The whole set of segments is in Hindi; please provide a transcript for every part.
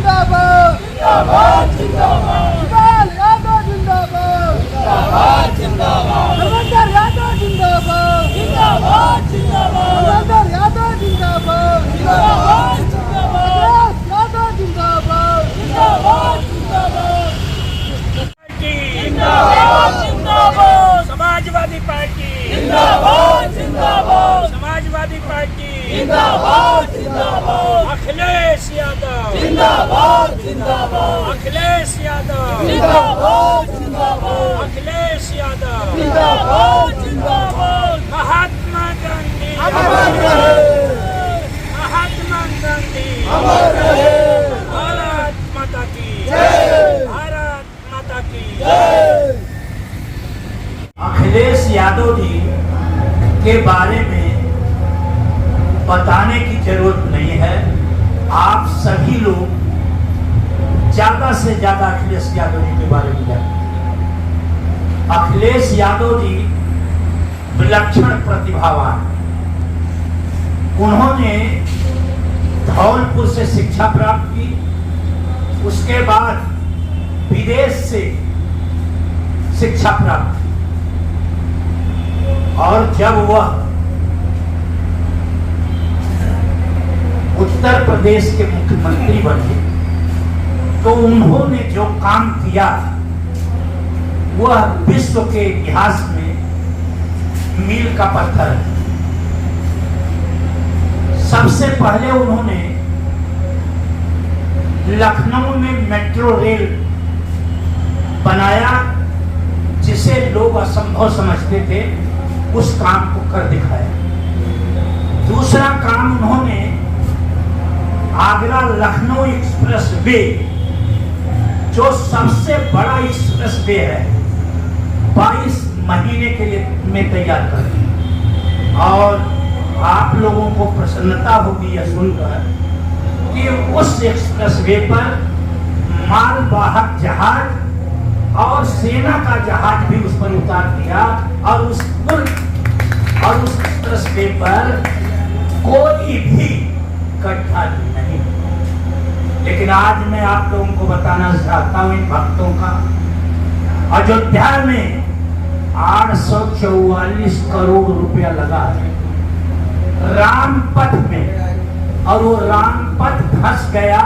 जिंदाबाद जिंदाबाद जिंदाबाद लाल यादव जिंदाबाद जिंदाबाद जिंदाबाद रविंदर यादव जिंदाबाद जिंदाबाद जिंदाबाद रविंदर यादव जिंदाबाद जिंदाबाद जिंदाबाद यादव जिंदाबाद जिंदाबाद जिंदाबाद जिंदाबाद समाजवादी पार्टी जिंदाबाद जिंदाबाद समाजवादी पार्टी जिंदाबाद जिंदाबाद अखिलेश यादव जिंदाबाद जिंदाबाद अखिलेश यादव जिंदाबाद जिंदाबाद अखिलेश यादव जिंदाबाद जिंदाबाद महात्मा गांधी अमर रहे महात्मा गांधी अमर रहे भारत माता की जय भारत माता की जय। अखिलेश यादव जी के बारे में बताने की जरूरत नहीं है। आप सभी लोग ज्यादा से ज्यादा अखिलेश यादव जी के बारे में जानते हैं। अखिलेश यादव जी विलक्षण प्रतिभावान, उन्होंने धौलपुर से शिक्षा प्राप्त की, उसके बाद विदेश से शिक्षा प्राप्त की और जब वह उत्तर प्रदेश के मुख्यमंत्री बने तो उन्होंने जो काम किया वह विश्व के इतिहास में मील का पत्थर है। सबसे पहले उन्होंने लखनऊ में मेट्रो रेल बनाया, जिसे लोग असंभव समझते थे, उस काम को कर दिखाया। दूसरा काम उन्होंने आगरा लखनऊ एक्सप्रेस वे, जो सबसे बड़ा एक्सप्रेस वे है, 22 महीने के लिए में तैयार कर दिया। और आप लोगों को प्रसन्नता होगी यह सुनकर कि उस एक्सप्रेस वे पर मालवाहक जहाज और सेना का जहाज भी उस पर उतार दिया और उस एक्सप्रेस वे पर कोई भी गड्ढा नहीं। लेकिन आज मैं आप लोगों को बताना चाहता हूं इन भक्तों का, अयोध्या में 844 करोड़ रुपया लगा है रामपथ में, और वो रामपथ धंस गया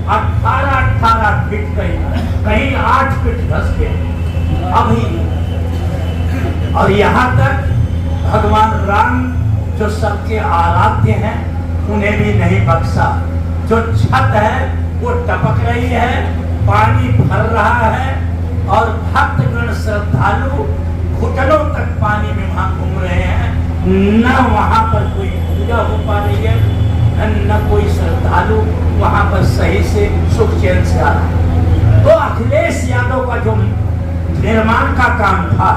18 फीट, कहीं 8 फीट धंस गया अभी। और यहाँ तक भगवान राम जो सबके आराध्य हैं उन्हें भी नहीं बख्शा। जो छत है वो टपक रही है, पानी भर रहा है और भक्तगण श्रद्धालु घुटनों तक पानी में वहां घूम रहे हैं। न वहां पर कोई पूजा हो पा रही है, न कोई श्रद्धालु वहां पर सही से सुख चैन से आ रहा है। तो अखिलेश यादव का जो निर्माण का काम था,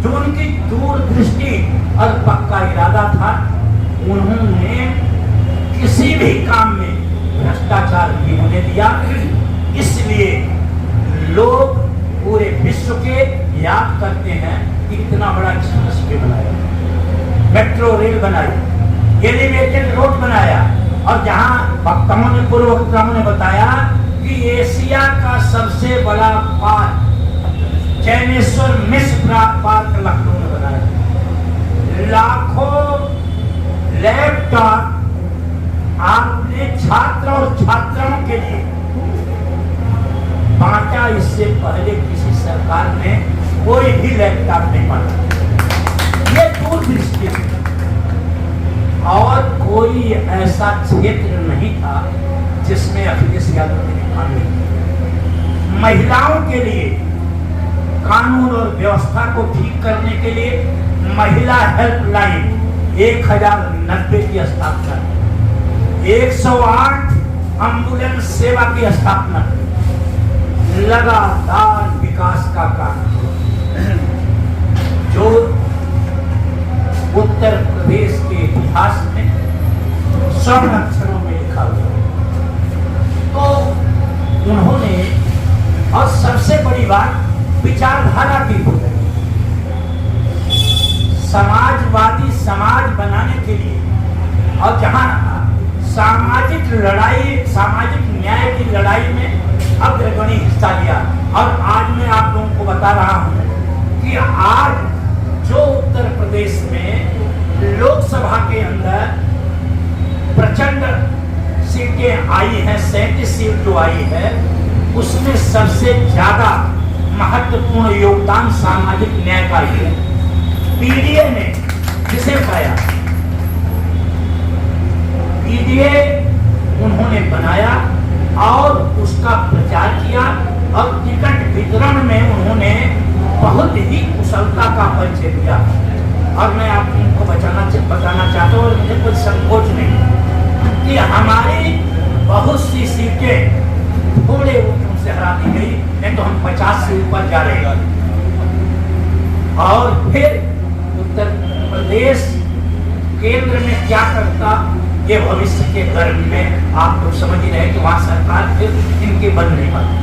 जो उनकी दूरदृष्टि और पक्का इरादा था, उन्होंने किसी भी काम में भ्रष्टाचार नहीं होने दिया। इसलिए लोग पूरे विश्व के याद करते हैं कि इतना बड़ा एक्सप्रेस वे बनाया, मेट्रो रेल बनाई, एलिवेटेड रोड बनाया, और जहां वक्ताओं ने पूर्व वक्ताओं ने बताया कि एशिया का सबसे बड़ा पार्क चैनेश्वर मिश्र पार्क लखनऊ में बनाया। लाखों लैपटॉप आपने छात्र और छात्राओं के लिए बांटा, इससे पहले किसी सरकार ने कोई भी लैपटॉप नहीं बांटा। ये दूरदृष्टि है। और कोई ऐसा क्षेत्र नहीं था जिसमें अखिलेश यादव ने काम नहीं किया। महिलाओं के लिए कानून और व्यवस्था को ठीक करने के लिए महिला हेल्पलाइन 1090 की स्थापना, 108 एम्बुलेंस सेवा की स्थापना, लगातार विकास का काम जो उत्तर प्रदेश के इतिहास में स्वर्ण अक्षरों में लिखा हुआ। तो उन्होंने, और सबसे बड़ी बात विचारधारा की हो गई, समाजवादी समाज बनाने के लिए, और जहां सामाजिक लड़ाई, सामाजिक न्याय की लड़ाई में अग्रगणी हिस्सा लिया। और आज मैं आप लोगों को बता रहा हूं कि आज जो उत्तर प्रदेश में लोकसभा के अंदर प्रचंड सीटें आई हैं, 37 सीट जो आई है, उसमें सबसे ज्यादा महत्वपूर्ण योगदान सामाजिक न्याय का ही है। पीडीए ने जिसे पाया, पीडीए उन्होंने बनाया और उसका प्रचार किया और टिकट वितरण में उन्होंने बहुत ही कुशलता का परिचय दिया। और मैं आपको बताना चाहता हूँ, और मुझे कोई संकोच नहीं कि हमारी बहुत सी सीटें थोड़े वोटों से हरा दी गई, नहीं तो हम 50 से ऊपर जा रहे हैं। और फिर उत्तर प्रदेश केंद्र में क्या करता, ये भविष्य के गर्भ में आप लोग समझ ही रहे कि वहां सरकार फिर इनके बन नहीं पाती।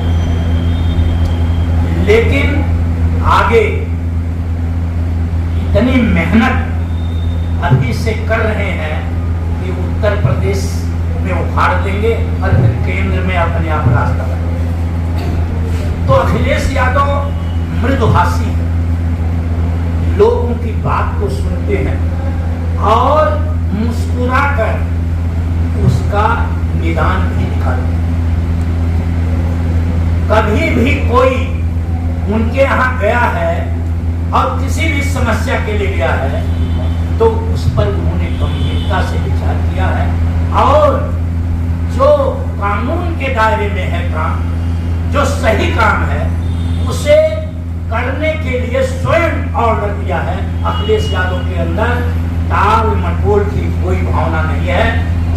लेकिन आगे इतनी मेहनत अभी से कर रहे हैं कि उत्तर प्रदेश में उखाड़ देंगे और फिर केंद्र में अपने आप रास्ता बनाएंगे। तो अखिलेश यादव मृदुभाषी है, लोगों की बात को सुनते हैं और मुस्कुराकर उसका निदान भी निकालते हैं। कभी भी कोई उनके यहाँ गया है और किसी भी समस्या के लिए गया है तो उस पर उन्होंने गंभीरता से विचार किया है और जो कानून के दायरे में है काम, जो सही काम है, उसे करने के लिए स्वयं ऑर्डर दिया है। अखिलेश यादव के अंदर टाल मटोल की कोई भावना नहीं है।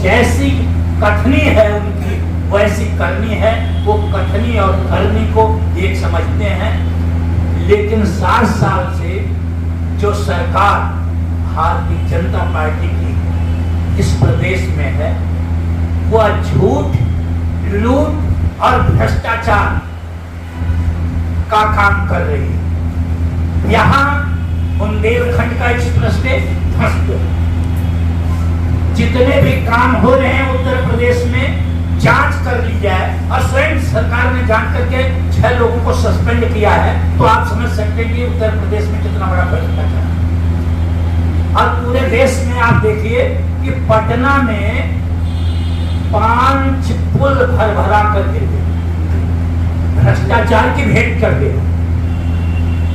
जैसी कथनी है उनकी वैसी करनी है। वो कथनी और करनी को एक समझते हैं। लेकिन 60 साल से जो सरकार भारतीय जनता पार्टी की इस प्रदेश में है, वह झूठ, लूट और भ्रष्टाचार का काम कर रही है। यहाँ बुंदेलखंड का एक्सप्रेस वे ध्वस्त, जितने भी काम हो रहे हैं उत्तर प्रदेश में जांच कर ली जाए। और स्वयं सरकार ने जांच करके 6 लोगों को सस्पेंड किया है, तो आप समझ सकते हैं कि उत्तर प्रदेश में कितना बड़ा भ्रष्टाचार है। और पूरे देश में आप देखिए कि पटना में 5 पुल भरा कर गिर गए, भ्रष्टाचार की भेंट कर दे।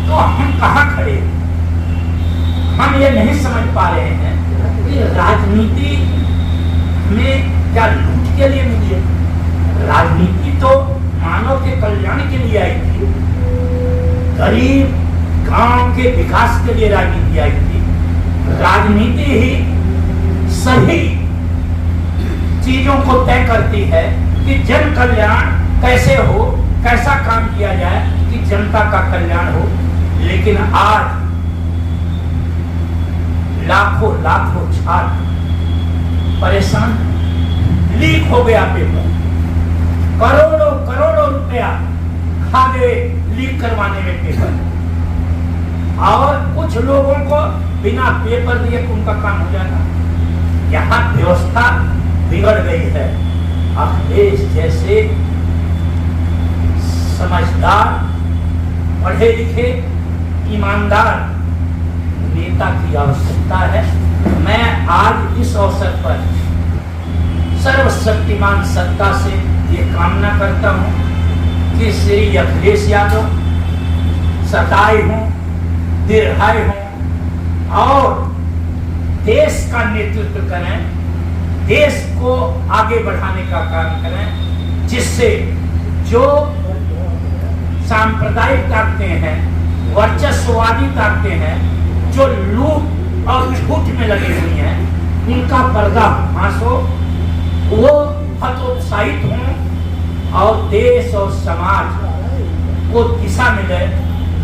तो हम कहां खड़े? हम ये नहीं समझ पा रहे हैं कि राजनीति में क्या लूट के लिए मिली है? राजनीति तो मानव के कल्याण के लिए आई थी, गरीब गांव के विकास के लिए राजनीति आई थी। राजनीति ही सभी चीजों को तय करती है कि जन कल्याण कैसे हो, कैसा काम किया जाए कि जनता का कल्याण हो। लेकिन आज लाखों लाखों छात्र परेशान, लीक हो गया पेपर, करोड़ों करोड़ों रुपया खा गए लीक करवाने में पेपर। और कुछ लोगों को बिना पेपर दिए उनका काम हो जाता। यहाँ व्यवस्था बिगड़ गई है। अखिलेश जैसे समझदार, पढ़े लिखे, ईमानदार नेता की आवश्यकता है। मैं आज इस अवसर पर सर्वशक्तिमान सत्ता से ये कामना करता हूं कि श्री अखिलेश यादव सताए हों, दीर्घायु हों और देश का नेतृत्व करें, देश को आगे बढ़ाने का काम करें, जिससे जो सांप्रदायिक ताकतें हैं, वर्चस्ववादी ताकतें हैं, जो लूट और झूठ में लगी हुई हैं, उनका पर्दाफाश हो, वो हतोत्साहित हों और देश और समाज को दिशा मिले।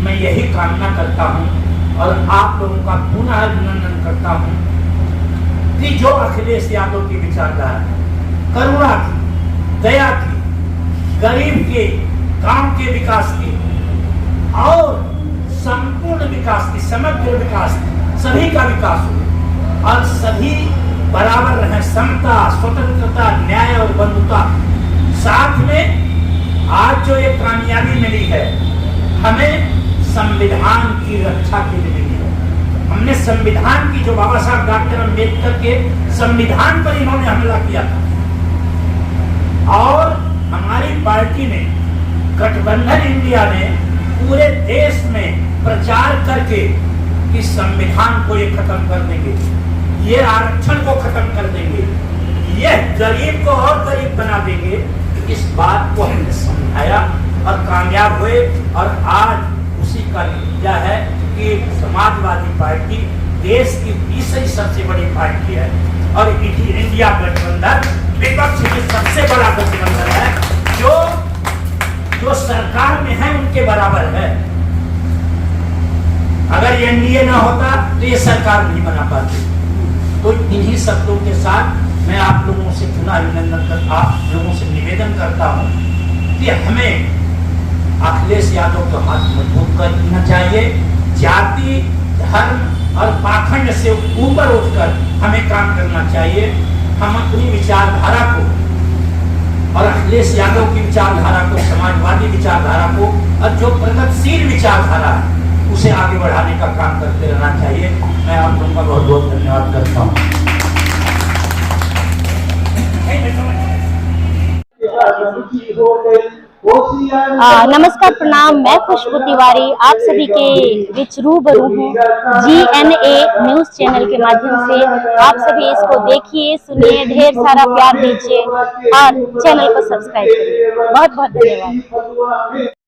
मैं यही कामना करता हूं और आप लोगों का पुनः अभिनंदन करता हूं कि जो अखिलेश यादव की विचारधारा, करुणा की, दया की, गरीब के, गांव के विकास की और संपूर्ण विकास की, समग्र विकास की, सभी का विकास हो और सभी बराबर रहे, समता, स्वतंत्रता, न्याय और बंधुता साथ में आज जो ये कामयाबी मिली है, हमें संविधान की रक्षा के लिए मिली है। हमने संविधान की, जो बाबा साहब डॉक्टर अम्बेडकर के संविधान पर इन्होंने हमला किया था, और हमारी पार्टी ने, गठबंधन इंडिया ने पूरे देश में प्रचार करके इस संविधान को ये खत्म कर देंगे, ये आरक्षण को खत्म कर देंगे, ये गरीब को और गरीब बना देंगे। इस बात को हमने समझाया और कामयाब हुए, और आज उसी का नतीजा है कि समाजवादी पार्टी देश की तीसरी सबसे बड़ी पार्टी है, और इंडिया गठबंधन विपक्ष की सबसे बड़ा गठबंधन है, जो सरकार में है उनके बराबर है। अगर ये एनडीए ना होता तो ये सरकार नहीं बना पाती। तो इन्हीं शब्दों के साथ मैं आप लोगों से पुनः अभिनंदन करता, आप लोगों से निवेदन करता हूं कि हमें अखिलेश यादव का हाथ मजबूत करना चाहिए। जाति, धर्म और पाखंड से ऊपर उठकर हमें काम करना चाहिए। हम अपनी विचारधारा को और अखिलेश यादव की विचारधारा को, समाजवादी विचारधारा को, और जो प्रगतिशील विचारधारा है उसे आगे बढ़ाने का काम करते रहना चाहिए। मैं आप लोगों का बहुत बहुत धन्यवाद करता हूँ। नमस्कार, प्रणाम। मैं खुशबू तिवारी आप सभी के बीच रूबरू हूँ GNA न्यूज चैनल के माध्यम से। आप सभी इसको देखिए, सुनिए, ढेर सारा प्यार दीजिए और चैनल को सब्सक्राइब करिए। बहुत बहुत धन्यवाद।